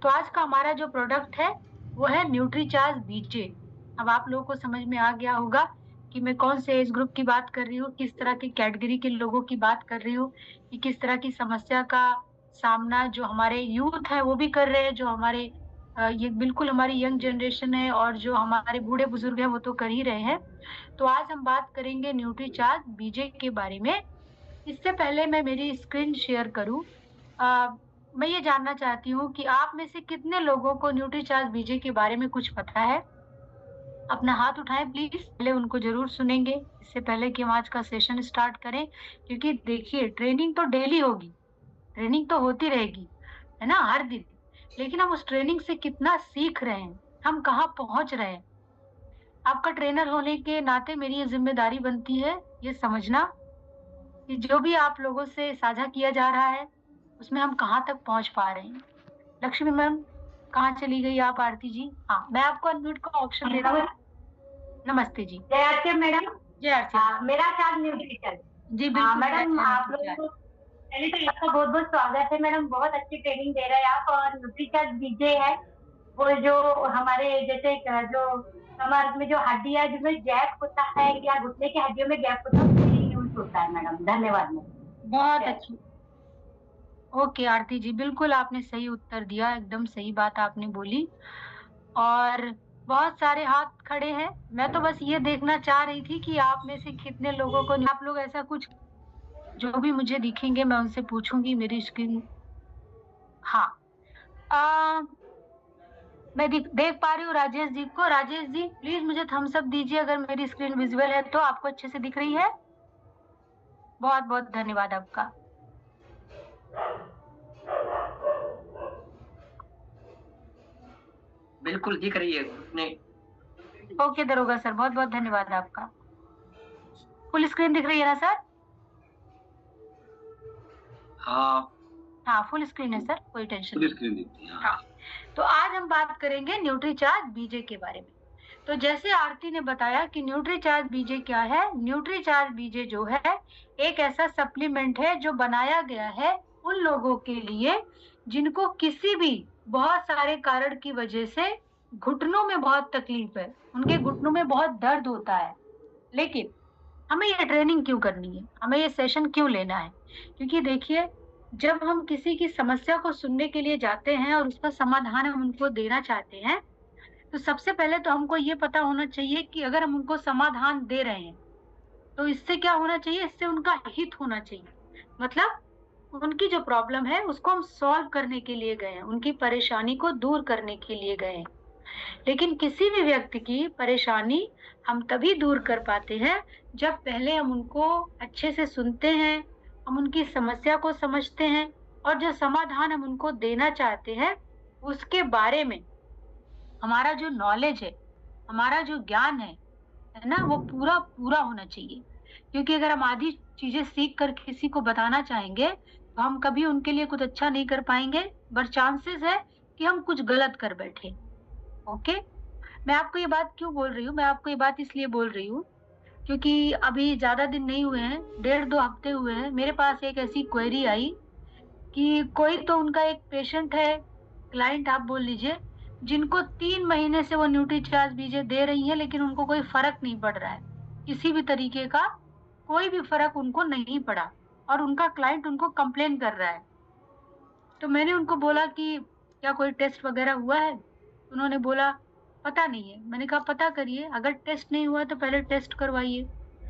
तो आज का हमारा जो प्रोडक्ट है वो है न्यूट्रीचार्ज बीजे। अब आप लोगों को समझ में आ गया होगा कि मैं कौन से एज ग्रुप की बात कर रही हूँ, किस तरह की कैटेगरी के लोगों की बात कर रही हूँ, कि किस तरह की समस्या का सामना जो हमारे यूथ है वो भी कर रहे हैं, जो हमारे ये बिल्कुल हमारी यंग जनरेशन है और जो हमारे बूढ़े बुजुर्ग हैं वो तो कर ही रहे हैं। तो आज हम बात करेंगे न्यूट्रीचार्ज बीजे के बारे में। इससे पहले मैं मेरी स्क्रीन शेयर करूं, मैं ये जानना चाहती हूँ कि आप में से कितने लोगों को न्यूट्रीचार्ज बीजे के बारे में कुछ पता है। अपना हाथ उठाएं प्लीज, पहले उनको जरूर सुनेंगे इससे पहले कि हम आज का सेशन स्टार्ट करें। क्योंकि देखिए, ट्रेनिंग तो डेली होगी, ट्रेनिंग तो होती रहेगी, है ना, हर दिन। लेकिन हम उस ट्रेनिंग से कितना सीख रहे हैं, हम कहाँ पहुंच रहे हैं। आपका ट्रेनर होने के नाते मेरी ये जिम्मेदारी बनती है ये समझना कि जो भी आप लोगों से साझा किया जा रहा है उसमें हम कहाँ तक पहुंच पा रहे हैं। लक्ष्मी मैम कहाँ चली गई आप? आरती जी, हाँ, मैं आपको अनम्यूट का ऑप्शन दे रहा हूँ। नमस्ते जी। जय आरती मैडम। जय आरती। मेरा चार्ज न्यूट्रिशन। जी बिल्कुल मैडम, आप लोगों को पहले तो आपका बहुत बहुत स्वागत है मैडम। बहुत अच्छी ट्रेनिंग दे रहे हैं आप। और न्यूट्रिचार्ज बीजे है वो जो हमारे जैसे जो कमर में जो हड्डी है जिसमें गैप होता है या घुटने की हड्डियों में गैप होता है उसके लिए यूज होता है मैडम। धन्यवाद मैडम। बहुत अच्छी। ओके आरती जी, बिल्कुल आपने सही उत्तर दिया, एकदम सही बात आपने बोली। और बहुत सारे हाथ खड़े हैं। मैं तो बस ये देखना चाह रही थी कि आप में से कितने लोगों को, आप लोग ऐसा कुछ जो भी मुझे दिखेंगे मैं उनसे पूछूंगी। मेरी स्क्रीन, हाँ, आ, मैं देख पा रही हूँ राजेश जी को। राजेश जी प्लीज मुझे थम्स अप दीजिए अगर मेरी स्क्रीन विजुअल है तो, आपको अच्छे से दिख रही है। बहुत बहुत धन्यवाद आपका। बिल्कुल दिख रही है ने। ओके दरोगा सर, बहुत बहुत धन्यवाद आपका। फुल स्क्रीन दिख रही है ना सर? हाँ फुल स्क्रीन है सर, कोई टेंशन फुल नहीं। स्क्रीन दिखती है। हाँ, तो आज हम बात करेंगे न्यूट्रीचार्ज बीजे के बारे में। तो जैसे आरती ने बताया कि न्यूट्रीचार्ज बीजे क्या है, न्यूट्रीचार्ज बीजे जो है एक ऐसा सप्लीमेंट है जो बनाया गया है उन लोगों के लिए जिनको किसी भी बहुत सारे कारण की वजह से घुटनों में बहुत तकलीफ है, उनके घुटनों में बहुत दर्द होता है। लेकिन हमें ये ट्रेनिंग क्यों करनी है, हमें ये सेशन क्यों लेना है? क्योंकि देखिए, जब हम किसी की समस्या को सुनने के लिए जाते हैं और उसका समाधान हम उनको देना चाहते हैं, तो सबसे पहले तो हमको ये पता होना चाहिए कि अगर हम उनको समाधान दे रहे हैं तो इससे क्या होना चाहिए, इससे उनका हित होना चाहिए। मतलब उनकी जो प्रॉब्लम है उसको हम सॉल्व करने के लिए गए हैं, उनकी परेशानी को दूर करने के लिए गए हैं। लेकिन किसी भी व्यक्ति की परेशानी हम तभी दूर कर पाते हैं जब पहले हम उनको अच्छे से सुनते हैं, हम उनकी समस्या को समझते हैं और जो समाधान हम उनको देना चाहते हैं उसके बारे में हमारा जो नॉलेज है, हमारा जो ज्ञान है ना, वो पूरा पूरा होना चाहिए। क्योंकि अगर हम आधी चीजें सीख कर किसी को बताना चाहेंगे तो हम कभी उनके लिए कुछ अच्छा नहीं कर पाएंगे, बट चांसेस है कि हम कुछ गलत कर बैठे। ओके, मैं आपको ये बात क्यों बोल रही हूँ, मैं आपको ये बात इसलिए बोल रही हूँ क्योंकि अभी ज्यादा दिन नहीं हुए हैं, 1.5-2 हफ्ते हुए हैं, मेरे पास एक ऐसी क्वेरी आई कि कोई तो उनका एक पेशेंट है, क्लाइंट आप बोल लीजिए, जिनको 3 महीने से वो न्यूट्रीचार्ज बीजे दे रही है लेकिन उनको कोई फर्क नहीं पड़ रहा है, किसी भी तरीके का कोई भी फर्क उनको नहीं पड़ा और उनका क्लाइंट उनको कंप्लेन कर रहा है। तो मैंने उनको बोला कि क्या कोई टेस्ट वगैरह हुआ है? उन्होंने बोला पता नहीं है। मैंने कहा पता करिए, अगर टेस्ट नहीं हुआ तो पहले टेस्ट करवाइए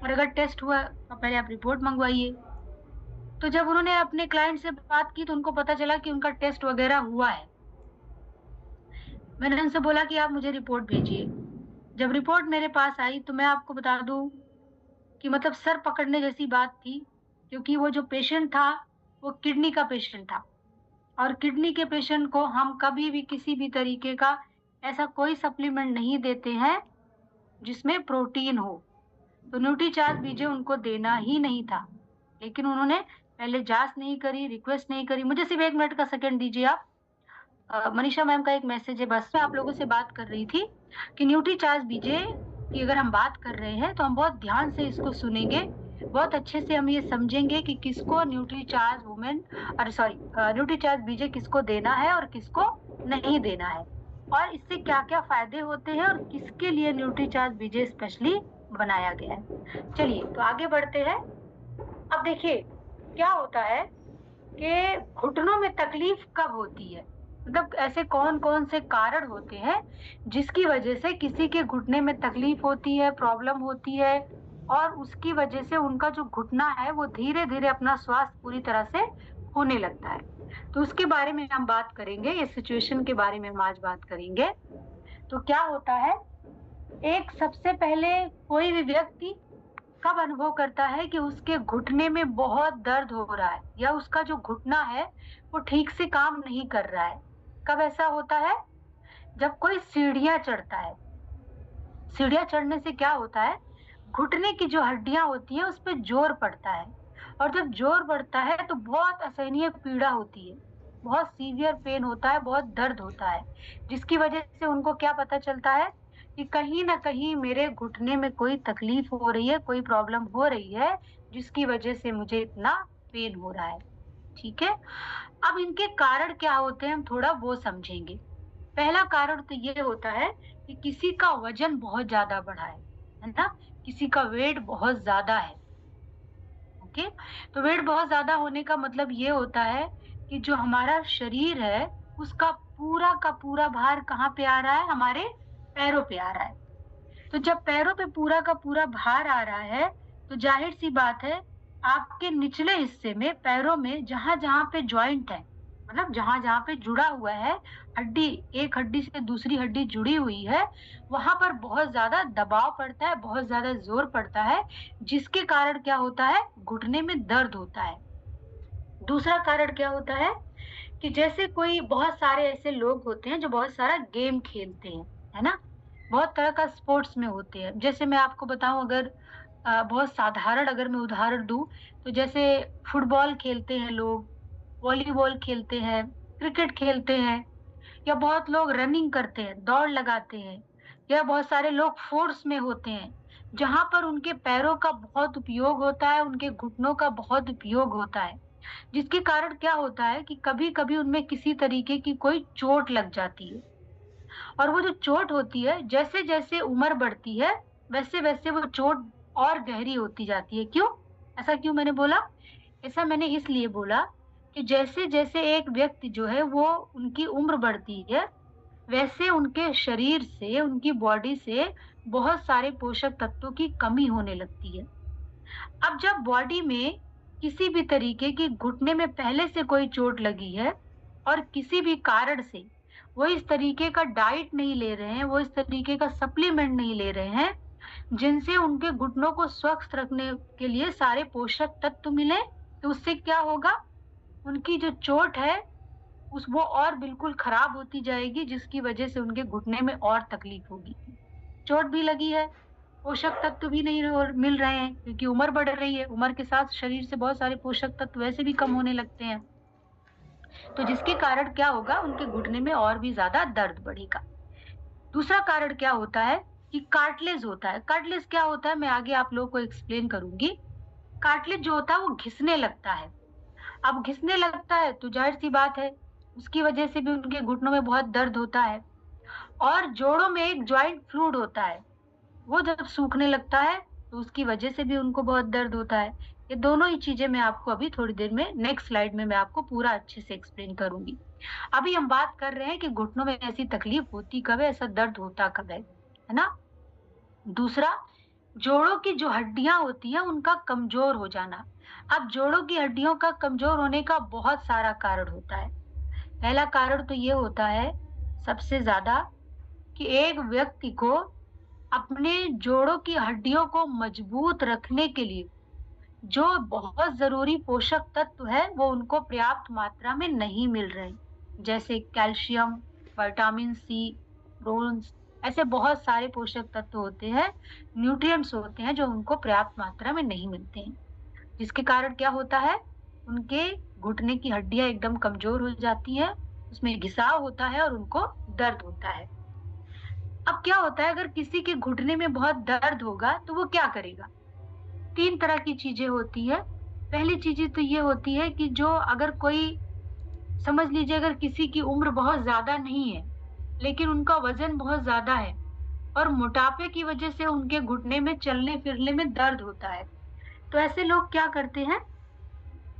और अगर टेस्ट हुआ तो पहले आप रिपोर्ट मंगवाइए। तो जब उन्होंने अपने क्लाइंट से बात की तो उनको पता चला कि उनका टेस्ट वगैरह हुआ है। मैंने उनसे बोला कि आप मुझे रिपोर्ट भेजिए। जब रिपोर्ट मेरे पास आई तो मैं आपको बता दूं कि मतलब सर पकड़ने जैसी बात थी, क्योंकि वो जो पेशेंट था वो किडनी का पेशेंट था और किडनी के पेशेंट को हम कभी भी किसी भी तरीके का ऐसा कोई सप्लीमेंट नहीं देते हैं जिसमें प्रोटीन हो। तो न्यूट्रीचार्ज बीजे उनको देना ही नहीं था, लेकिन उन्होंने पहले जांच नहीं करी, रिक्वेस्ट नहीं करी। मुझे सिर्फ 1 मिनट का सेकंड दीजिए आप। मनीषा मैम का एक मैसेज है, बस मैं आप लोगों से बात कर रही थी कि न्यूट्रीचार्ज बीजे की अगर हम बात कर रहे हैं तो हम बहुत ध्यान से इसको सुनेंगे बहुत अच्छे से हम ये समझेंगे कि किसको न्यूट्रीचार्ज वुमेन न्यूट्रीचार्ज बीजे किसको देना है और किसको नहीं देना है, और इससे क्या क्या फायदे होते हैं और किसके लिए न्यूट्रीचार्ज बीजे स्पेशली बनाया गया है। चलिए तो आगे बढ़ते हैं। अब देखिए क्या होता है कि घुटनों में तकलीफ कब होती है, मतलब ऐसे कौन कौन से कारण होते हैं जिसकी वजह से किसी के घुटने में तकलीफ होती है, प्रॉब्लम होती है, और उसकी वजह से उनका जो घुटना है वो धीरे धीरे अपना स्वास्थ्य पूरी तरह से होने लगता है। तो उसके बारे में हम बात करेंगे, ये सिचुएशन के बारे में हम आज बात करेंगे। तो क्या होता है, एक सबसे पहले कोई भी व्यक्ति कब अनुभव करता है कि उसके घुटने में बहुत दर्द हो रहा है या उसका जो घुटना है वो ठीक से काम नहीं कर रहा है। कब ऐसा होता है, जब कोई सीढ़ियां चढ़ता है। सीढ़ियां चढ़ने से क्या होता है, घुटने की जो हड्डियां होती हैं उस पर जोर पड़ता है, और जब जोर पड़ता है तो बहुत असहनीय पीड़ा होती है, बहुत सीवियर पेन होता है, बहुत दर्द होता है, जिसकी वजह से उनको क्या पता चलता है कि कहीं ना कहीं मेरे घुटने में कोई तकलीफ हो रही है, कोई प्रॉब्लम हो रही है, जिसकी वजह से मुझे इतना पेन हो रहा है। ठीक है, अब इनके कारण क्या होते हैं हम थोड़ा वो समझेंगे। पहला कारण तो ये होता है कि किसी का वजन बहुत ज्यादा बढ़ा है ना, किसी का वेट बहुत ज्यादा है। ओके, तो वेट बहुत ज्यादा होने का मतलब ये होता है कि जो हमारा शरीर है उसका पूरा का पूरा भार कहाँ पे आ रहा है, हमारे पैरों पे आ रहा है। तो जब पैरों पे पूरा का पूरा भार आ रहा है तो जाहिर सी बात है आपके निचले हिस्से में, पैरों में जहां जहां पे जॉइंट है, मतलब जहां जहां पे जुड़ा हुआ है हड्डी, एक हड्डी से दूसरी हड्डी जुड़ी हुई है, वहां पर बहुत ज्यादा दबाव पड़ता है, बहुत ज्यादा जोर पड़ता है, जिसके कारण क्या होता है, घुटने में दर्द होता है। दूसरा कारण क्या होता है कि जैसे कोई बहुत सारे ऐसे लोग होते हैं जो बहुत सारा गेम खेलते हैं, है ना, बहुत तरह का स्पोर्ट्स में होते हैं। जैसे मैं आपको बताऊं, अगर बहुत साधारण अगर मैं उदाहरण दूं, तो जैसे फुटबॉल खेलते हैं लोग, वॉलीबॉल खेलते हैं, क्रिकेट खेलते हैं, या बहुत लोग रनिंग करते हैं, दौड़ लगाते हैं, या बहुत सारे लोग फोर्स में होते हैं जहां पर उनके पैरों का बहुत उपयोग होता है, उनके घुटनों का बहुत उपयोग होता है, जिसके कारण क्या होता है कि कभी कभी उनमें किसी तरीके की कोई चोट लग जाती है, और वो जो चोट होती है जैसे जैसे उम्र बढ़ती है वैसे वैसे वो चोट और गहरी होती जाती है। क्यों, ऐसा क्यों मैंने बोला, ऐसा मैंने इसलिए बोला कि जैसे जैसे एक व्यक्ति जो है वो उनकी उम्र बढ़ती है वैसे उनके शरीर से, उनकी बॉडी से बहुत सारे पोषक तत्वों की कमी होने लगती है। अब जब बॉडी में किसी भी तरीके की घुटने में पहले से कोई चोट लगी है और किसी भी कारण से वो इस तरीके का डाइट नहीं ले रहे हैं, वो इस तरीके का सप्लीमेंट नहीं ले रहे हैं जिनसे उनके घुटनों को स्वस्थ रखने के लिए सारे पोषक तत्व मिले, तो उससे क्या होगा, उनकी जो चोट है उस वो और बिल्कुल खराब होती जाएगी, जिसकी वजह से उनके घुटने में और तकलीफ होगी। चोट भी लगी है, पोषक तत्व भी नहीं मिल रहे हैं क्योंकि उम्र बढ़ रही है, उम्र के साथ शरीर से बहुत सारे पोषक तत्व वैसे भी कम होने लगते हैं, तो जिसके कारण क्या होगा, उनके घुटने में और भी ज्यादा दर्द बढ़ेगा। दूसरा कारण क्या होता है कि कार्टिलेज होता है। कार्टिलेज क्या होता है मैं आगे आप लोगों को एक्सप्लेन करूंगी। कार्टिलेज जो होता है वो घिसने लगता है। अब घिसने लगता है तो जाहिर सी बात है उसकी वजह से भी उनके घुटनों में बहुत दर्द होता है। और जोड़ों में एक जॉइंट फ्लूइड होता है, वो जब सूखने लगता है तो उसकी वजह से भी उनको बहुत दर्द होता है। ये दोनों ही चीजें मैं आपको अभी थोड़ी देर में नेक्स्ट स्लाइड में मैं आपको पूरा अच्छे से एक्सप्लेन करूंगी। अभी हम बात कर रहे हैं कि घुटनों में ऐसी तकलीफ होती कब है, ऐसा दर्द होता कब है ना। दूसरा, जोड़ों की जो हड्डियां होती है उनका कमजोर हो जाना। अब जोड़ों की हड्डियों का कमजोर होने का बहुत सारा कारण होता है। पहला कारण तो ये होता है सबसे ज्यादा कि एक व्यक्ति को अपने जोड़ों की हड्डियों को मजबूत रखने के लिए जो बहुत जरूरी पोषक तत्व है वो उनको पर्याप्त मात्रा में नहीं मिल रहे, जैसे कैल्शियम, विटामिन सी, बोन्स, ऐसे बहुत सारे पोषक तत्व होते हैं, न्यूट्रिएंट्स होते हैं जो उनको पर्याप्त मात्रा में नहीं मिलते हैं, जिसके कारण क्या होता है, उनके घुटने की हड्डियां एकदम कमजोर हो जाती है, उसमें घिसाव होता है और उनको दर्द होता है। अब क्या होता है, अगर किसी के घुटने में बहुत दर्द होगा तो वो क्या करेगा, 3 तरह की चीज़ें होती है। पहली चीज़ें तो ये होती है कि जो अगर कोई समझ लीजिए अगर किसी की उम्र बहुत ज़्यादा नहीं है, लेकिन उनका वज़न बहुत ज़्यादा है और मोटापे की वज़ह से उनके घुटने में चलने-फिरने में दर्द होता है। तो ऐसे लोग क्या करते हैं,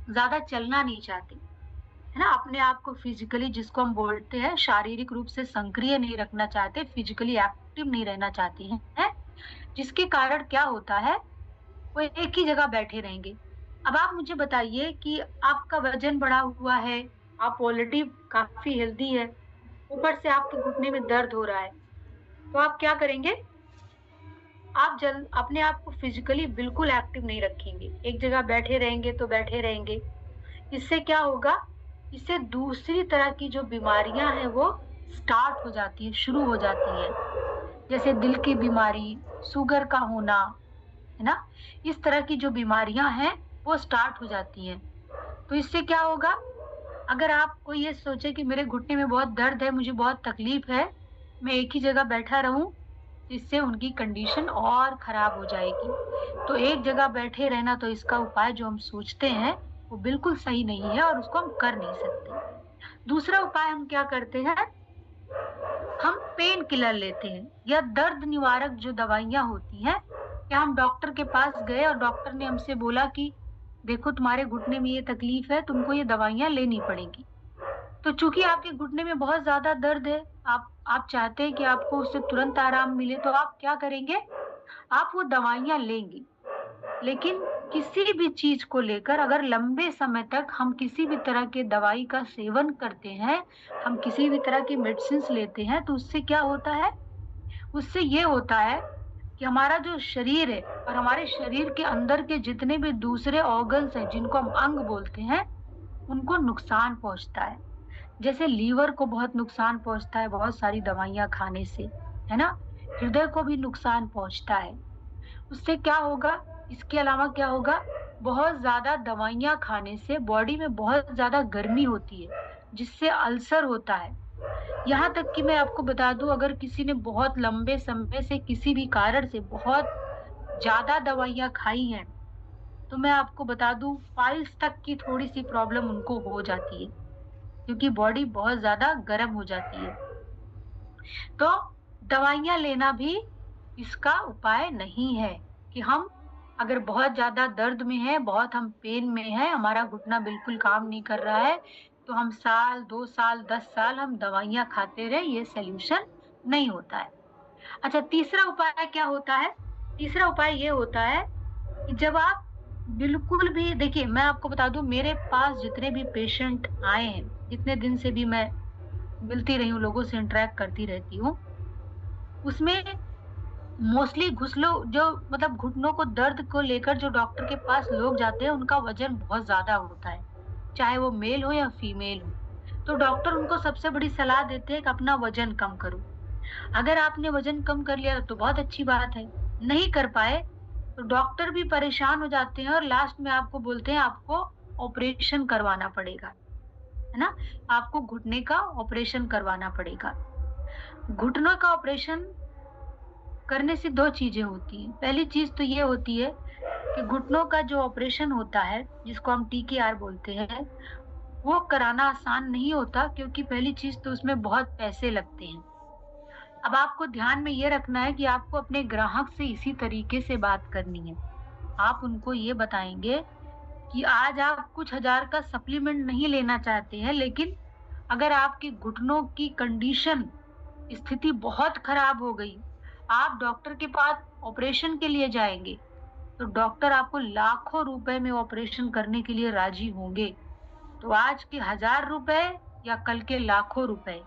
ज़्यादा चलना नहीं चाहते, है ना? अपने आप को फिज़िकली जिसको हम बोलते हैं शारीरिक रूप से सक्रिय नहीं रखना चाहते, फिज़िकली एक्टिव नहीं रहना चाहते हैं, जिसके कारण क्या होता है, वो एक ही जगह बैठे रहेंगे। अब आप मुझे बताइए कि आपका वज़न बढ़ा हुआ है, आप ऑलरेडी काफ़ी हेल्दी है, ऊपर से आपके घुटने में दर्द हो रहा है, तो आप क्या करेंगे? आप अपने आप को फिज़िकली बिल्कुल एक्टिव नहीं रखेंगे, एक जगह बैठे रहेंगे तो बैठे रहेंगे। इससे क्या होगा? इससे दूसरी तरह की जो बीमारियाँ हैं वो स्टार्ट हो जाती हैं, शुरू हो जाती हैं। जैसे दिल की बीमारी, शुगर का होना, है ना? इस तरह की जो बीमारियाँ हैं वो स्टार्ट हो जाती हैं। तो इससे क्या होगा? अगर आपको ये सोचे कि मेरे घुटने में बहुत दर्द है, मुझे बहुत तकलीफ है, मैं एक ही जगह बैठा रहूँ, इससे उनकी कंडीशन और खराब हो जाएगी। तो एक जगह बैठे रहना तो इसका उपाय जो हम सोचते हैं, वो बिल्कुल सही नहीं है और उसको हम कर नहीं सकते। दूसरा उपाय हम क्या करते हैं, हम पेन किलर लेते हैं या दर्द निवारक जो दवाइयाँ होती हैं, या हम डॉक्टर के पास गए और डॉक्टर ने हमसे बोला कि देखो तुम्हारे घुटने में ये तकलीफ है, तुमको ये दवाइयाँ लेनी पड़ेंगी। तो चूँकि आपके घुटने में बहुत ज़्यादा दर्द है, आप चाहते हैं कि आपको उससे तुरंत आराम मिले, तो आप क्या करेंगे? आप वो दवाइयाँ लेंगे। लेकिन किसी भी चीज़ को लेकर अगर लंबे समय तक हम किसी भी तरह के दवाई का सेवन करते हैं, हम किसी भी तरह की मेडिसिन्स लेते हैं, तो उससे क्या होता है? उससे ये होता है कि हमारा जो शरीर है और हमारे शरीर के अंदर के जितने भी दूसरे ऑर्गन्स हैं, जिनको हम अंग बोलते हैं, उनको नुकसान पहुँचता है। जैसे लीवर को बहुत नुकसान पहुँचता है बहुत सारी दवाइयाँ खाने से, है ना? हृदय को भी नुकसान पहुँचता है। उससे क्या होगा? इसके अलावा क्या होगा? बहुत ज़्यादा दवाइयाँ खाने से बॉडी में बहुत ज़्यादा गर्मी होती है, जिससे अल्सर होता है। यहाँ तक कि मैं आपको बता दूँ अगर किसी ने बहुत लंबे समय से किसी भी कारण से बहुत ज़्यादा दवाइयाँ खाई हैं, तो मैं आपको बता दूँ पाइल्स तक की थोड़ी-सी प्रॉब्लम उनको हो जाती है, क्योंकि बॉडी बहुत ज़्यादा गर्म हो जाती है। तो दवाइयाँ लेना भी इसका उपाय नहीं है कि हम अगर बहुत ज़्यादा दर्द में हैं, बहुत हम पेन में हैं, हमारा घुटना बिल्कुल काम नहीं कर रहा है, तो हम साल, 2 साल, 10 साल हम दवाइयाँ खाते रहें, ये सॉल्यूशन नहीं होता है। अच्छा तीसरा उपाय क्या होता है? तीसरा उपाय ये होता है कि जब आप बिल्कुल भी देखिए मैं आपको बता दूँ मेरे पास जितने भी पेशेंट आए हैं, जितने दिन से भी मैं मिलती रही हूँ, लोगों से इंटरैक्ट करती रहती हूँ, उसमें मोस्टली घुसलो जो मतलब घुटनों को दर्द को लेकर जो डॉक्टर के पास लोग जाते हैं, उनका वज़न बहुत ज़्यादा होता है, चाहे वो मेल हो या फीमेल हो। तो डॉक्टर उनको सबसे बड़ी सलाह देते हैं कि अपना वज़न कम करो। अगर आपने वज़न कम कर लिया तो बहुत अच्छी बात है, नहीं कर पाए तो डॉक्टर भी परेशान हो जाते हैं और लास्ट में आपको बोलते हैं आपको ऑपरेशन करवाना पड़ेगा, है ना? आपको घुटने का ऑपरेशन करवाना पड़ेगा। घुटनों का ऑपरेशन करने से 2 चीज़ें होती हैं। पहली चीज़ तो ये होती है कि घुटनों का जो ऑपरेशन होता है, जिसको हम टीकेआर बोलते हैं, वो कराना आसान नहीं होता क्योंकि पहली चीज़ तो उसमें बहुत पैसे लगते हैं। अब आपको ध्यान में ये रखना है कि आपको अपने ग्राहक से इसी तरीके से बात करनी है। आप उनको ये बताएँगे कि आज आप कुछ हज़ार का सप्लीमेंट नहीं लेना चाहते हैं, लेकिन अगर आपके घुटनों की कंडीशन स्थिति बहुत खराब हो गई, आप डॉक्टर के पास ऑपरेशन के लिए जाएँगे, तो डॉक्टर आपको लाखों रुपए में ऑपरेशन करने के लिए राज़ी होंगे। तो आज के हज़ार रुपए या कल के लाखों रुपए,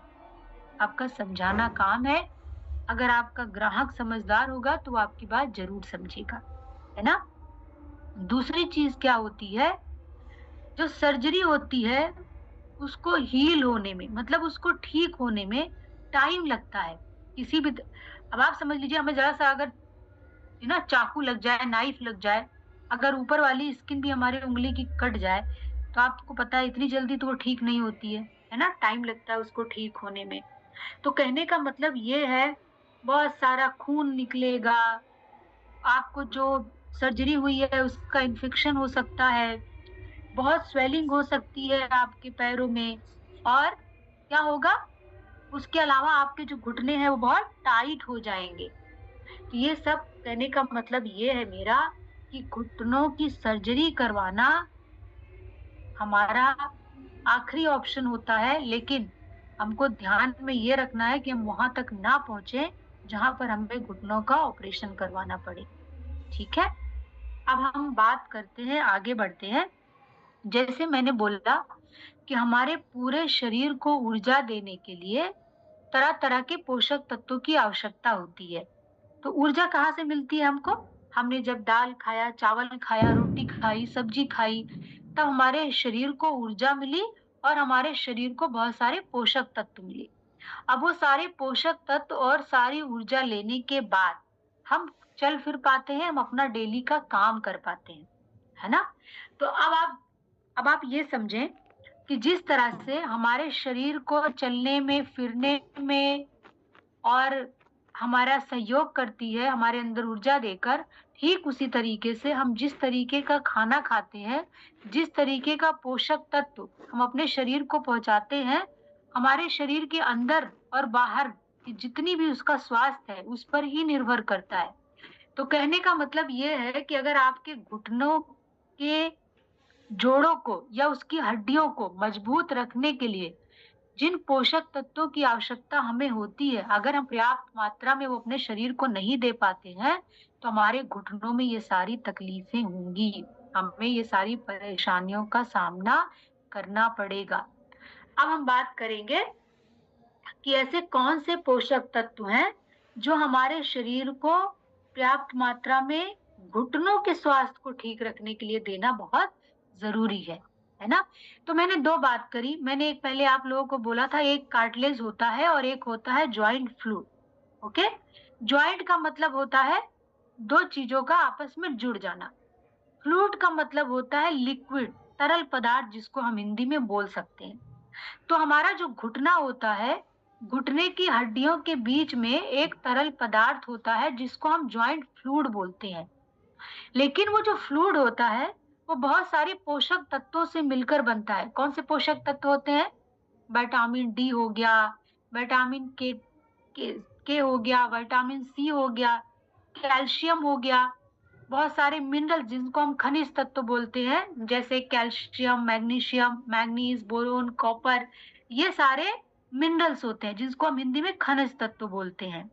आपका समझाना काम है। अगर आपका ग्राहक समझदार होगा, तो वो आपकी बात ज़रूर समझेगा, है ना? दूसरी चीज़ क्या होती है, जो सर्जरी होती है, उसको हील होने में मतलब उसको ठीक होने में टाइम लगता है। किसी भी अब आप समझ लीजिए हमें ज़रा-सा अगर है ना चाकू लग जाए, नाइफ लग जाए, अगर ऊपर वाली स्किन भी हमारी उँगली की कट जाए, तो आपको पता है इतनी जल्दी तो वो ठीक नहीं होती है ना? टाइम लगता है उसको ठीक होने में। तो कहने का मतलब ये है, बहुत सारा खून निकलेगा, आपको जो सर्जरी हुई है उसका इन्फेक्शन हो सकता है, बहुत स्वेलिंग हो सकती है आपके पैरों में, और क्या होगा, उसके अलावा आपके जो घुटने हैं वो बहुत टाइट हो जाएंगे। तो ये सब कहने का मतलब ये है मेरा कि घुटनों की सर्जरी करवाना हमारा आखिरी ऑप्शन होता है, लेकिन हमको ध्यान में ये रखना है कि हम वहां तक ना पहुंचे जहां पर हमें घुटनों का ऑपरेशन करवाना पड़े। ठीक है, अब हम बात करते हैं, आगे बढ़ते हैं। जैसे मैंने बोला कि हमारे पूरे शरीर को ऊर्जा देने के लिए तरह तरह के पोषक तत्वों की आवश्यकता होती है। तो ऊर्जा कहाँ से मिलती है हमको? हमने जब दाल खाया, चावल खाया, रोटी खाई, सब्जी खाई, तब हमारे शरीर को ऊर्जा मिली और हमारे शरीर को बहुत सारे पोषक तत्व मिले। अब वो सारे पोषक तत्व और सारी ऊर्जा लेने के बाद हम चल फिर पाते हैं, हम अपना डेली का काम कर पाते हैं, है ना? तो अब आप ये समझें कि जिस तरह से हमारे शरीर को चलने में, फिरने में और हमारा सहयोग करती है, हमारे अंदर ऊर्जा देकर, ठीक उसी तरीके से हम जिस तरीके का खाना खाते हैं, जिस तरीके का पोषक तत्व हम अपने शरीर को पहुंचाते हैं, हमारे शरीर के अंदर और बाहर की जितनी भी उसका स्वास्थ्य है, उस पर ही निर्भर करता है। तो कहने का मतलब ये है कि अगर आपके घुटनों के जोड़ों को या उसकी हड्डियों को मजबूत रखने के लिए जिन पोषक तत्वों की आवश्यकता हमें होती है, अगर हम पर्याप्त मात्रा में वो अपने शरीर को नहीं दे पाते हैं, तो हमारे घुटनों में ये सारी तकलीफें होंगी, हमें ये सारी परेशानियों का सामना करना पड़ेगा। अब हम बात करेंगे कि ऐसे कौन से पोषक तत्व हैं जो हमारे शरीर को पर्याप्त मात्रा में घुटनों के स्वास्थ्य को ठीक रखने के लिए देना बहुत जरूरी है ना? तो मैंने दो बात करी, मैंने एक पहले आप लोगों को बोला था, एक कार्टिलेज होता है और एक होता है जॉइंट फ्लूइड। ओके, जॉइंट का मतलब होता है दो चीजों का आपस में जुड़ जाना, फ्लूइड का मतलब होता है लिक्विड, तरल पदार्थ, जिसको हम हिंदी में बोल सकते हैं। तो हमारा जो घुटना होता है, घुटने की हड्डियों के बीच में एक तरल पदार्थ होता है जिसको हम जॉइंट फ्लूइड बोलते हैं। लेकिन वो जो फ्लूइड होता है वो बहुत सारे पोषक तत्वों से मिलकर बनता है। कौन से पोषक तत्व होते हैं? विटामिन डी हो गया, विटामिन के हो गया, विटामिन सी हो गया, कैल्शियम हो गया, बहुत सारे मिनरल जिनको हम खनिज तत्व बोलते हैं, जैसे calcium, magnesium, manganese, boron, copper, ये सारे मिनरल्स होते हैं जिसको हम हिंदी में खनिज तत्व बोलते हैं।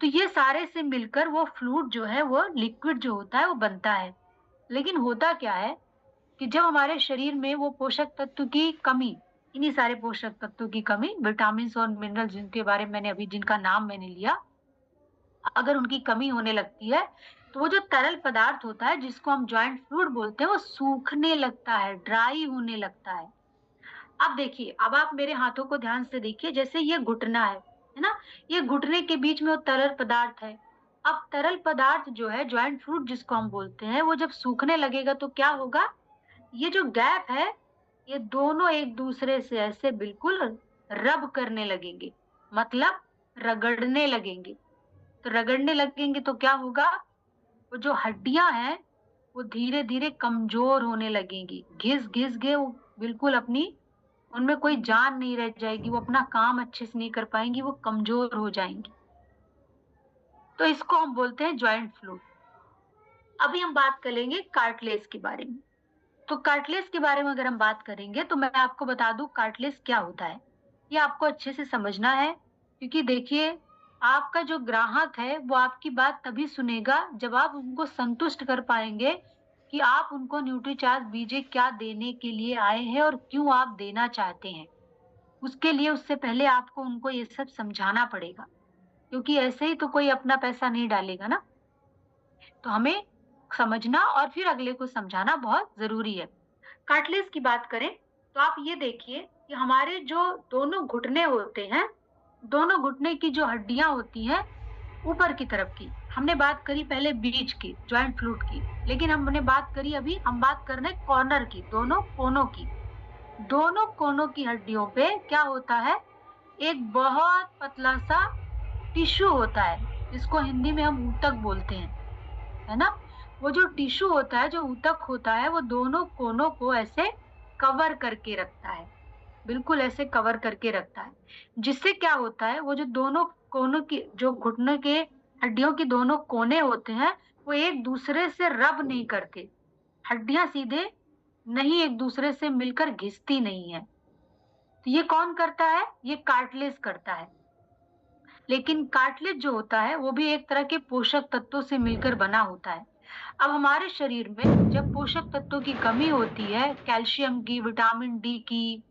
तो ये सारे से मिलकर वो फ्लूइड जो है, वो लिक्विड जो होता है वो बनता है। लेकिन होता क्या है कि जब हमारे शरीर में वो पोषक तत्व की कमी, इन्हीं सारे पोषक तत्वों की कमी, विटामिन और मिनरल जिनके बारे में मैंने अभी, जिनका नाम मैंने लिया, अगर उनकी कमी होने लगती है तो वो जो तरल पदार्थ होता है जिसको हम जॉइंट फ्लूइड बोलते हैं वो सूखने लगता है, ड्राई होने लगता है। अब देखिए, अब आप मेरे हाथों को ध्यान से देखिए, जैसे ये घुटना है ना? ये घुटने के बीच में वो तरल पदार्थ है। अब तरल पदार्थ जो है, जॉइंट फ्लूइड जिसको हम बोलते हैं, वो जब सूखने लगेगा तो क्या होगा, ये जो गैप है, ये दोनों एक दूसरे से ऐसे बिल्कुल रब करने लगेंगे, मतलब रगड़ने लगेंगे। तो रगड़ने लगेंगे तो क्या होगा, वो जो हड्डियां हैं वो धीरे धीरे कमजोर होने लगेंगी, घिस घिस के वो बिल्कुल अपनी, उनमें कोई जान नहीं रह जाएगी, वो अपना काम अच्छे से नहीं कर पाएंगी, वो कमजोर हो जाएंगी। तो इसको हम बोलते हैं जॉइंट फ्लूइड। अभी हम बात करेंगे कार्टिलेज के बारे में। तो कार्टिलेज के बारे में अगर हम बात करेंगे तो मैं आपको बता दूं कार्टिलेज क्या होता है, ये आपको अच्छे से समझना है, क्योंकि देखिए, आपका जो ग्राहक है वो आपकी बात तभी सुनेगा जब आप उनको संतुष्ट कर पाएंगे कि आप उनको न्यूट्रीचार्ज बीजे क्या देने के लिए आए हैं और क्यों आप देना चाहते हैं। उसके लिए उससे पहले आपको उनको ये सब समझाना पड़ेगा, क्योंकि ऐसे ही तो कोई अपना पैसा नहीं डालेगा ना। तो हमें समझना और फिर अगले को समझाना बहुत जरूरी है। कार्टिलेज की बात करें तो आप ये देखिए कि हमारे जो दोनों घुटने होते हैं, दोनों घुटने की जो हड्डियां होती हैं ऊपर की तरफ की, हमने बात करी पहले बीच की, जॉइंट फ्लूइड की, लेकिन हमने बात करी, अभी हम बात कर रहे हैं कॉर्नर की, दोनों कोनों की। दोनों कोनों की हड्डियों पे क्या होता है, एक बहुत पतला सा टिश्यू होता है जिसको हिंदी में हम ऊतक बोलते हैं, है ना? वो जो टिश्यू होता है, जो ऊतक होता है, वो दोनों कोनों को ऐसे कवर करके रखता है, बिल्कुल ऐसे कवर करके रखता है। जिससे क्या होता है, वो जो दोनों कोनों की जो घुटने के हड्डियों के दोनों कोने होते हैं, वो एक दूसरे से रब नहीं करते। हड्डियां सीधे नहीं एक दूसरे से मिलकर घिसती नहीं है। तो ये कौन करता है? ये कार्टिलेज करता है। लेकिन कार्टिलेज जो होता है वो भी एक तरह के पोषक तत्वों से मिलकर बना होता है। अब हमारे शरीर में जब पोषक तत्वों की कमी होती है, कैल्शियम की, विटामिन डी की,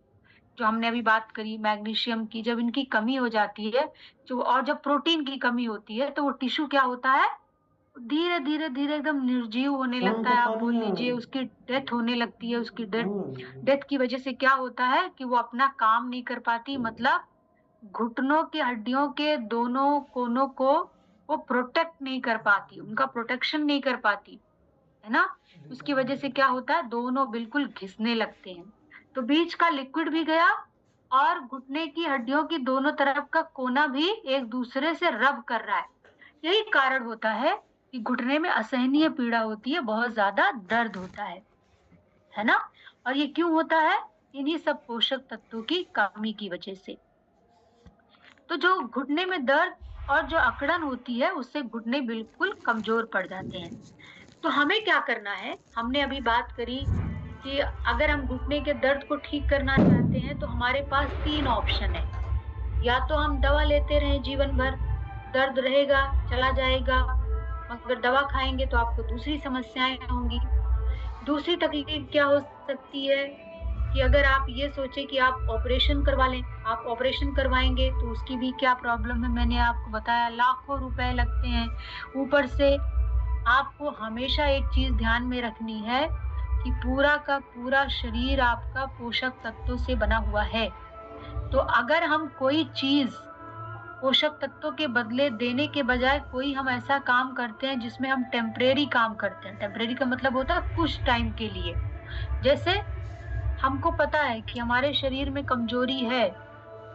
जो हमने अभी बात करी, मैग्नीशियम की, जब इनकी कमी हो जाती है, जो और जब प्रोटीन की कमी होती है, तो वो टिश्यू क्या होता है, धीरे धीरे धीरे एकदम निर्जीव होने लगता है। आप बोल लीजिए उसकी डेथ होने लगती है। उसकी डेथ की वजह से क्या होता है कि वो अपना काम नहीं कर पाती, मतलब घुटनों की हड्डियों के दोनों कोनों को वो प्रोटेक्ट नहीं कर पाती, उनका प्रोटेक्शन नहीं कर पाती, है ना? उसकी वजह से क्या होता है, दोनों बिल्कुल घिसने लगते हैं। तो बीच का लिक्विड भी गया और घुटने की हड्डियों की दोनों तरफ का कोना भी एक दूसरे से रब कर रहा है। यही कारण होता है कि घुटने में असहनीय पीड़ा होती है, बहुत ज्यादा दर्द होता है ना? और ये क्यों होता है? इन्हीं सब पोषक तत्वों की कमी की वजह से। तो जो घुटने में दर्द और जो अकड़न होती है, उससे घुटने बिल्कुल कमजोर पड़ जाते हैं। तो हमें क्या करना है? हमने अभी बात करी कि अगर हम घुटने के दर्द को ठीक करना चाहते हैं तो हमारे पास 3 ऑप्शन है। या तो हम दवा लेते रहें जीवन भर, दर्द रहेगा, चला जाएगा, मगर दवा खाएंगे तो आपको दूसरी समस्याएं होंगी। दूसरी तकलीफ क्या हो सकती है कि अगर आप ये सोचे कि आप ऑपरेशन करवा लें, आप ऑपरेशन करवाएंगे तो उसकी भी क्या प्रॉब्लम है, मैंने आपको बताया, लाखों रुपए लगते हैं। ऊपर से आपको हमेशा एक चीज ध्यान में रखनी है कि पूरा का पूरा शरीर आपका पोषक तत्वों से बना हुआ है। तो अगर हम कोई चीज पोषक तत्वों के बदले देने के बजाय कोई हम ऐसा काम करते हैं जिसमें हम टेम्परेरी काम करते हैं, टेम्परेरी का मतलब होता है कुछ टाइम के लिए। जैसे हमको पता है कि हमारे शरीर में कमजोरी है,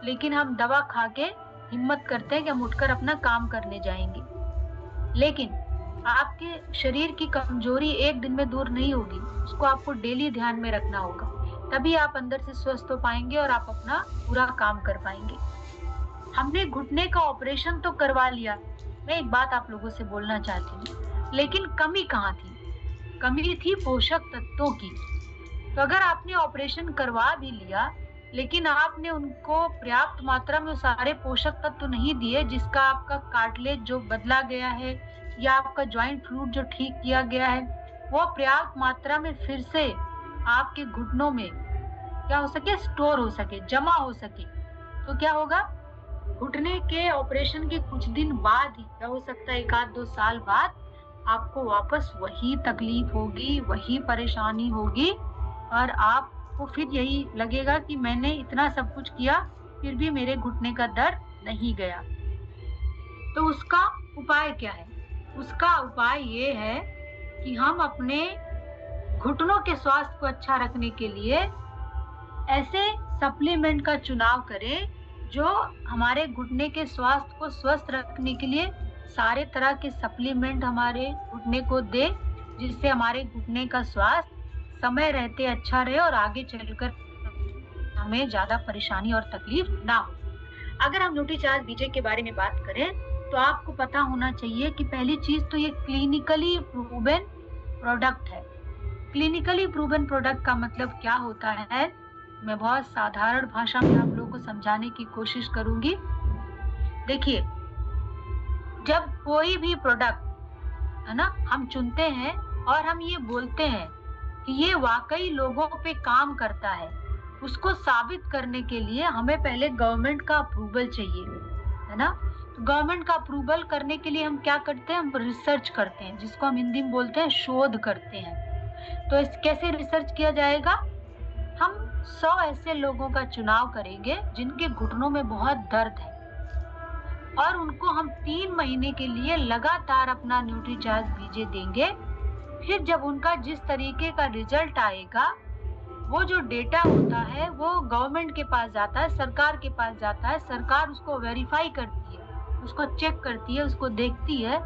लेकिन हम दवा खा के हिम्मत करते हैं कि हम उठकर अपना काम करने जाएंगे। लेकिन आपके शरीर की कमजोरी एक दिन में दूर नहीं होगी, उसको आपको डेली ध्यान में रखना होगा, तभी आप अंदर से स्वस्थ हो पाएंगे और आप अपना पूरा काम कर पाएंगे। हमने घुटने का ऑपरेशन तो करवा लिया। मैं एक बात आप लोगों से बोलना चाहती हूँ, लेकिन कमी कहाँ थी? कमी थी पोषक तत्वों की। तो अगर आपने ऑपरेशन करवा भी लिया, लेकिन आपने उनको पर्याप्त मात्रा में सारे पोषक तत्व नहीं दिए, जिसका आपका कार्टिलेज जो बदला गया है या आपका जॉइंट फ्लूइड जो ठीक किया गया है, वो पर्याप्त मात्रा में फिर से आपके घुटनों में क्या हो सके, स्टोर हो सके, जमा हो सके, तो क्या होगा, घुटने के ऑपरेशन के कुछ दिन बाद ही, क्या हो सकता है 1-2 साल बाद, आपको वापस वही तकलीफ होगी, वही परेशानी होगी और आपको फिर यही लगेगा कि मैंने इतना सब कुछ किया फिर भी मेरे घुटने का दर्द नहीं गया। तो उसका उपाय क्या है? उसका उपाय ये है कि हम अपने घुटनों के स्वास्थ्य को अच्छा रखने के लिए ऐसे सप्लीमेंट का चुनाव करें जो हमारे घुटने के स्वास्थ्य को स्वस्थ रखने के लिए सारे तरह के सप्लीमेंट हमारे घुटने को दे, जिससे हमारे घुटने का स्वास्थ्य समय रहते अच्छा रहे और आगे चलकर हमें ज्यादा परेशानी और तकलीफ ना हो। अगर हम न्यूट्रीचार्ज बीजे के बारे में बात करें तो आपको पता होना चाहिए कि पहली चीज तो ये क्लिनिकली प्रूवन प्रोडक्ट है। क्लिनिकली प्रूवन प्रोडक्ट का मतलब क्या होता है, मैं बहुत साधारण भाषा में आप लोगों को समझाने की कोशिश करूंगी। देखिए, जब कोई भी प्रोडक्ट है ना हम चुनते हैं और हम ये बोलते हैं कि ये वाकई लोगों पे काम करता है, उसको साबित करने के लिए हमें पहले गवर्नमेंट का अप्रूवल चाहिए, है ना? तो गवर्नमेंट का अप्रूवल करने के लिए हम क्या करते हैं, हम रिसर्च करते हैं, जिसको हम हिंदी में बोलते हैं शोध करते हैं। तो इस कैसे रिसर्च किया जाएगा? हम 100 ऐसे लोगों का चुनाव करेंगे जिनके घुटनों में बहुत दर्द है और उनको हम 3 महीने के लिए लगातार अपना न्यूट्रीचार्ज बीजे देंगे। फिर जब उनका जिस तरीके का रिजल्ट आएगा, वो जो डेटा होता है वो गवर्नमेंट के पास जाता है, सरकार के पास जाता है, सरकार उसको वेरीफाई करती है, उसको चेक करती है, उसको देखती है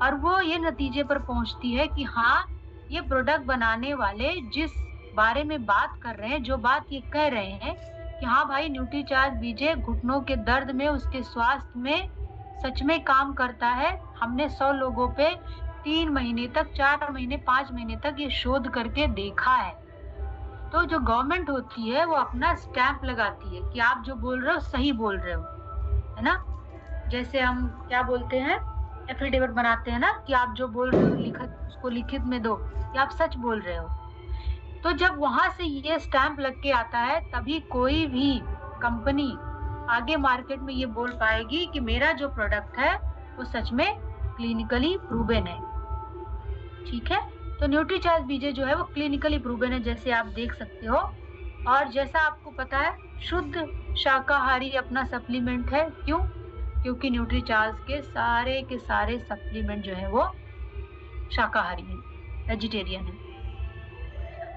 और वो ये नतीजे पर पहुंचती है कि हाँ, ये प्रोडक्ट बनाने वाले जिस बारे में बात कर रहे हैं, जो बात ये कह रहे हैं कि हाँ भाई, न्यूट्रीचार्ज बीजे घुटनों के दर्द में, उसके स्वास्थ्य में सच में काम करता है। हमने 100 लोगों पे 3 महीने तक, 4 महीने, 5 महीने तक ये शोध करके देखा है। तो जो गवर्नमेंट होती है वो अपना स्टैंप लगाती है कि आप जो बोल रहे हो सही बोल रहे हो, है ना? जैसे हम क्या बोलते हैं, एफिडेविट बनाते हैं ना कि आप जो बोल रहे हो उसको लिखित में दो कि आप सच बोल रहे हो। तो जब वहां से ये स्टैंप लग के आता है, तभी कोई भी कंपनी आगे मार्केट में ये बोल पाएगी कि मेरा जो प्रोडक्ट है वो सच में क्लिनिकली प्रूवन है। ठीक है, तो न्यूट्रीचार्ज बीजे जो है वो क्लिनिकली प्रूवन है, जैसे आप देख सकते हो। और जैसा आपको पता है, शुद्ध शाकाहारी अपना सप्लीमेंट है। क्यों? क्योंकि न्यूट्रीचार्ज के सारे सप्लीमेंट जो है वो शाकाहारी है, वेजिटेरियन है।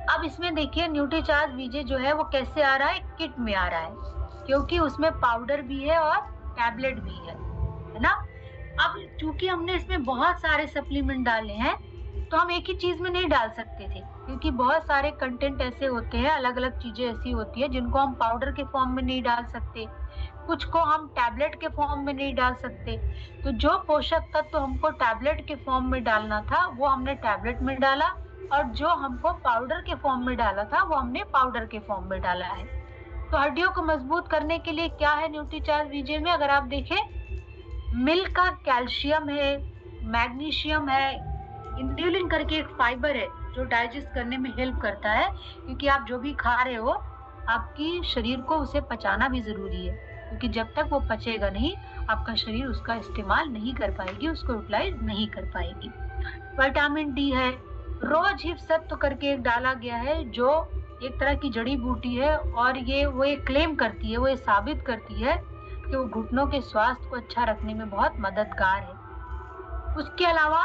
अब इसमें देखिए, न्यूट्रीचार्ज बीजे जो है वो कैसे आ रहा है? किट में आ रहा है, क्योंकि उसमें पाउडर भी है और टैबलेट भी है ना? अब चूंकि हमने इसमें बहुत सारे सप्लीमेंट डाले हैं, तो हम एक ही चीज में नहीं डाल सकते थे, क्योंकि बहुत सारे कंटेंट ऐसे होते हैं, अलग अलग चीजें ऐसी होती है जिनको हम पाउडर के फॉर्म में नहीं डाल सकते, कुछ को हम टैबलेट के फॉर्म में नहीं डाल सकते। तो जो पोषक तत्व तो हमको टैबलेट के फॉर्म में डालना था वो हमने टैबलेट में डाला, और जो हमको पाउडर के फॉर्म में डाला था वो हमने पाउडर के फॉर्म में डाला है। तो हड्डियों को मजबूत करने के लिए क्या है न्यूट्रीचार्ज बीजे में? अगर आप देखें, मिल्क का कैल्शियम है, मैग्नीशियम है, इंड्यूलिन करके एक फाइबर है जो डाइजेस्ट करने में हेल्प करता है, क्योंकि आप जो भी खा रहे हो आपकी शरीर को उसे पचाना भी जरूरी है, क्योंकि जब तक वो पचेगा नहीं, आपका शरीर उसका इस्तेमाल नहीं कर पाएगी, उसको यूटिलाइज नहीं कर पाएगी। विटामिन डी है, रोज हिप सत्व करके एक डाला गया है, जो एक तरह की जड़ी बूटी है, और वो ये क्लेम करती है, वो ये साबित करती है कि वो घुटनों के स्वास्थ्य को अच्छा रखने में बहुत मददगार है। उसके अलावा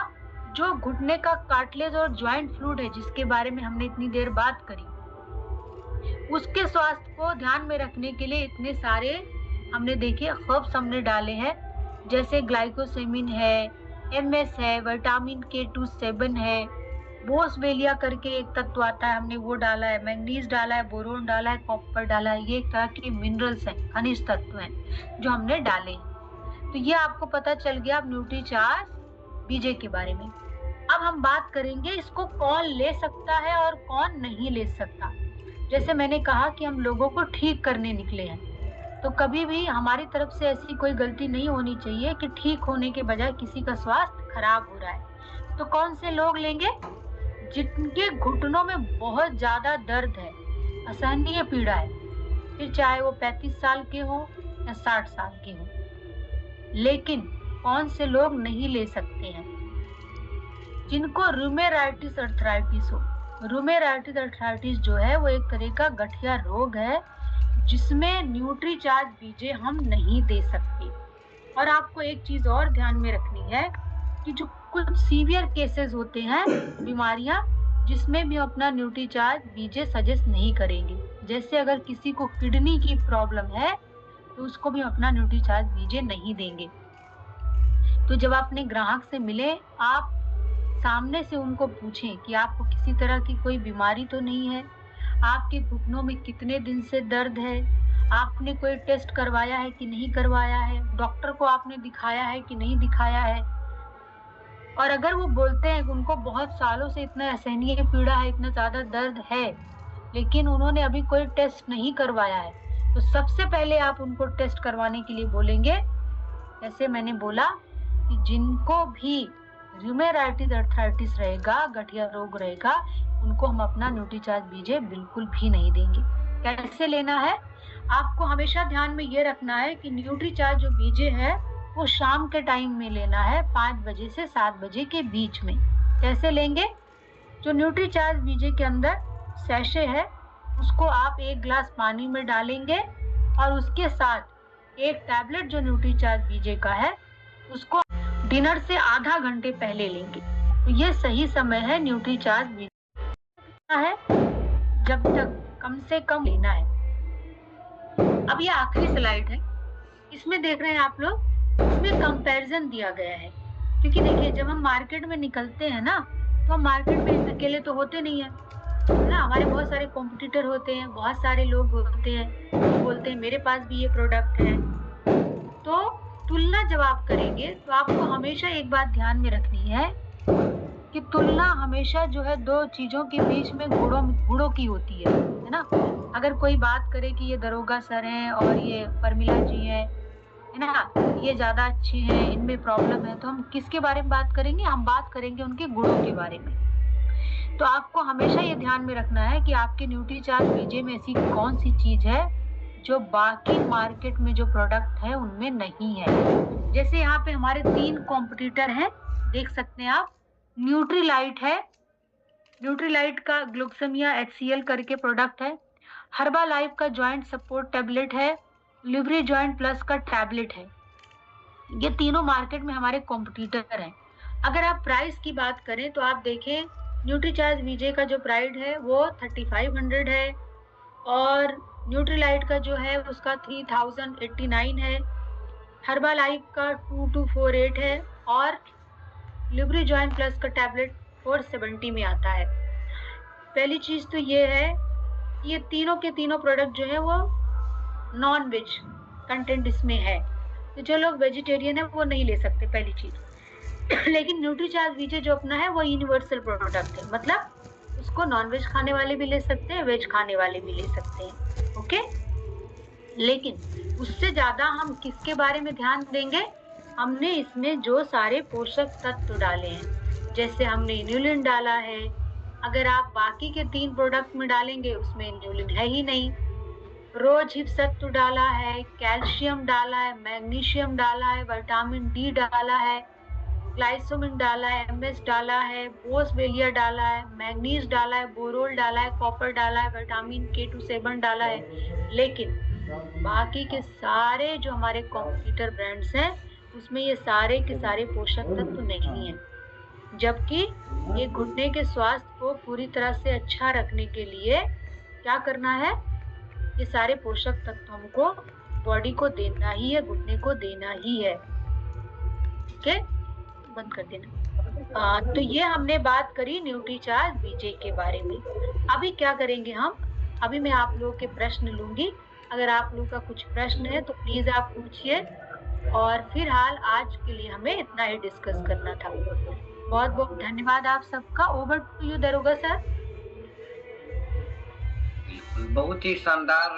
जो घुटने का कार्टिलेज और जॉइंट फ्लूइड है, जिसके बारे में हमने इतनी देर बात करी, उसके स्वास्थ्य को ध्यान में रखने के लिए इतने सारे हमने देखिए हर्ब्स हमने डाले हैं, जैसे ग्लाइकोसेमिन है, एमएस है, विटामिन K27 है, बोसवेलिया करके एक तत्व आता है, हमने वो डाला है, मैंगनीज डाला है, बोरोन डाला है, कॉपर डाला है। ये एक तरह के मिनरल्स हैं, खनिज तत्व हैं जो हमने डाले हैं। तो ये आपको पता चल गया अब न्यूट्रीचार्ज बीजे के बारे में। अब हम बात करेंगे इसको कौन ले सकता है और कौन नहीं ले सकता। जैसे मैंने कहा कि हम लोगों को ठीक करने निकले हैं, तो कभी भी हमारी तरफ से ऐसी कोई गलती नहीं होनी चाहिए कि ठीक होने के बजाय किसी का स्वास्थ्य खराब हो रहा है। तो कौन से लोग लेंगे? जिनके घुटनों में बहुत ज्यादा दर्द है, असहनीय पीड़ा है, फिर चाहे वो 35 साल के हो या 60 साल के हो। लेकिन कौन से लोग नहीं ले सकते हैं? जिनको रूमेटाइटिस अर्थराइटिस हो। रूमेटाइटिस अर्थराइटिस जो है वो एक तरह का गठिया रोग है, जिसमें न्यूट्रीचार्ज बीजे हम नहीं दे सकते। और आपको एक चीज और ध्यान में रखनी है कि जो कुछ सीवियर केसेस होते हैं, बीमारियां, जिसमें भी अपना न्यूट्रीचार्ज बीजे सजेस्ट नहीं करेंगे। जैसे अगर किसी को किडनी की प्रॉब्लम है तो उसको भी अपना न्यूट्रीचार्ज बीजे नहीं देंगे। तो जब आप अपने ग्राहक से मिले, आप सामने से उनको पूछें कि आपको किसी तरह की कोई बीमारी तो नहीं है, आपके घुटनों में कितने दिन से दर्द है, आपने कोई टेस्ट करवाया है कि नहीं करवाया है, डॉक्टर को आपने दिखाया है कि नहीं दिखाया है। और अगर वो बोलते हैं कि उनको बहुत सालों से इतना असहनीय पीड़ा है, इतना ज्यादा दर्द है, लेकिन उन्होंने अभी कोई टेस्ट नहीं करवाया है, तो सबसे पहले आप उनको टेस्ट करवाने के लिए बोलेंगे। जैसे मैंने बोला कि जिनको भी रूमेटाइटिस अर्थराइटिस रहेगा, गठिया रोग रहेगा, उनको हम अपना न्यूट्रीचार्ज बीजे बिल्कुल भी नहीं देंगे। कैसे लेना है? आपको हमेशा ध्यान में ये रखना है कि न्यूट्रीचार्ज जो बीजे है वो शाम के टाइम में लेना है, 5 बजे से 7 बजे के बीच में। कैसे लेंगे? जो न्यूट्रीचार्ज बीजे के अंदर सैशे है, उसको आप 1 गिलास पानी में डालेंगे, और उसके साथ एक टैबलेट जो न्यूट्रीचार्ज बीजे का है, उसको डिनर से आधा घंटे पहले लेंगे। तो ये सही समय है न्यूट्रीचार्ज बीजे है, जब तक कम से कम लेना है। अब ये आखिरी स्लाइड है, इसमें देख रहे हैं आप लोग, इसमें कंपैरिजन दिया गया है क्योंकि देखिए जब हम मार्केट में निकलते हैं ना, तो हम मार्केट में अकेले तो होते नहीं हैं, है ना? हमारे बहुत सारे कॉम्पिटिटर होते हैं, बहुत सारे लोग होते हैं, जो बोलते हैं मेरे पास भी ये प्रोडक्ट है। तो तुलना जब आप करेंगे, तो आपको हमेशा एक बात ध्यान में रखनी है कि तुलना हमेशा जो है 2 चीज़ों के बीच में गुणों की होती है ना? अगर कोई बात करे कि ये दरोगा सर हैं और ये प्रमिला जी हैं, है ना? ये ज़्यादा अच्छे हैं, इनमें प्रॉब्लम है, तो हम किसके बारे में बात करेंगे? हम बात करेंगे उनके गुणों के बारे में। तो आपको हमेशा ये ध्यान में रखना है कि आपके न्यूट्रीचार्ज बीजे में ऐसी कौन-सी चीज़ है, जो बाकी मार्केट में जो प्रोडक्ट है, उनमें नहीं है। जैसे यहाँ पे हमारे 3 कॉम्पिटिटर हैं, देख सकते हैं आप। न्यूट्रीलाइट है, न्यूट्रीलाइट का ग्लूकोसामिया एचसीएल करके प्रोडक्ट है। हर्बालाइफ का जॉइंट सपोर्ट टैबलेट है, लिवरी जॉइंट प्लस का टैबलेट है। ये तीनों मार्केट में हमारे कॉम्पिटिटर हैं। अगर आप प्राइस की बात करें तो आप देखें न्यूट्रीचार्ज बीजे का जो प्राइस है वो 3500 है और न्यूट्रीलाइट का जो है उसका 3089 है। हर्बालाइफ का 2248 है और लिवरी जॉइंट प्लस का टैबलेट 470 में आता है। पहली चीज तो ये है, ये तीनों के तीनों प्रोडक्ट जो है वो नॉन वेज कंटेंट इसमें है, तो जो लोग वेजिटेरियन है वो नहीं ले सकते, पहली चीज। लेकिन न्यूट्रीचार्ज बीजे जो अपना है वो यूनिवर्सल प्रोडक्ट है, मतलब उसको नॉन वेज खाने वाले भी ले सकते हैं, वेज खाने वाले भी ले सकते हैं। ओके, लेकिन उससे ज्यादा हम किसके बारे में ध्यान देंगे? हमने इसमें जो सारे पोषक तत्व डाले हैं, जैसे हमने इन्यूलिन डाला है। अगर आप बाकी के 3 प्रोडक्ट में डालेंगे उसमें इन्यूलिन है ही नहीं। रोज हिप सत्व डाला है, कैल्शियम डाला है, मैग्नीशियम डाला है, विटामिन डी डाला है, ग्लाइसोमिन डाला है, एमएस डाला है, बोसवेलिया डाला है, मैग्नीज डाला है, बोरोल डाला है, कॉपर डाला है, विटामिन K27 डाला है। लेकिन बाकी के सारे जो हमारे कॉम्पिटिटर ब्रांड्स हैं उसमें ये सारे के सारे पोषक तत्व नहीं है, जबकि ये घुटने के स्वास्थ्य को पूरी तरह से अच्छा रखने के लिए क्या करना है, ये सारे पोषक तत्व हमको बॉडी को देना ही है, घुटने को देना ही है। ठीक है, बंद कर देना। तो ये हमने बात करी न्यूट्रीचार्ज बीजे के बारे में। अभी क्या करेंगे हम, अभी मैं आप लोगों के प्रश्न लूंगी। अगर आप लोगों का कुछ प्रश्न है तो प्लीज आप पूछिए, और फिलहाल आज के लिए हमें इतना ही डिस्कस करना था। बहुत बहुत धन्यवाद आप सबका। ओवर टू यू दरोगा सर। बिल्कुल, बहुत ही शानदार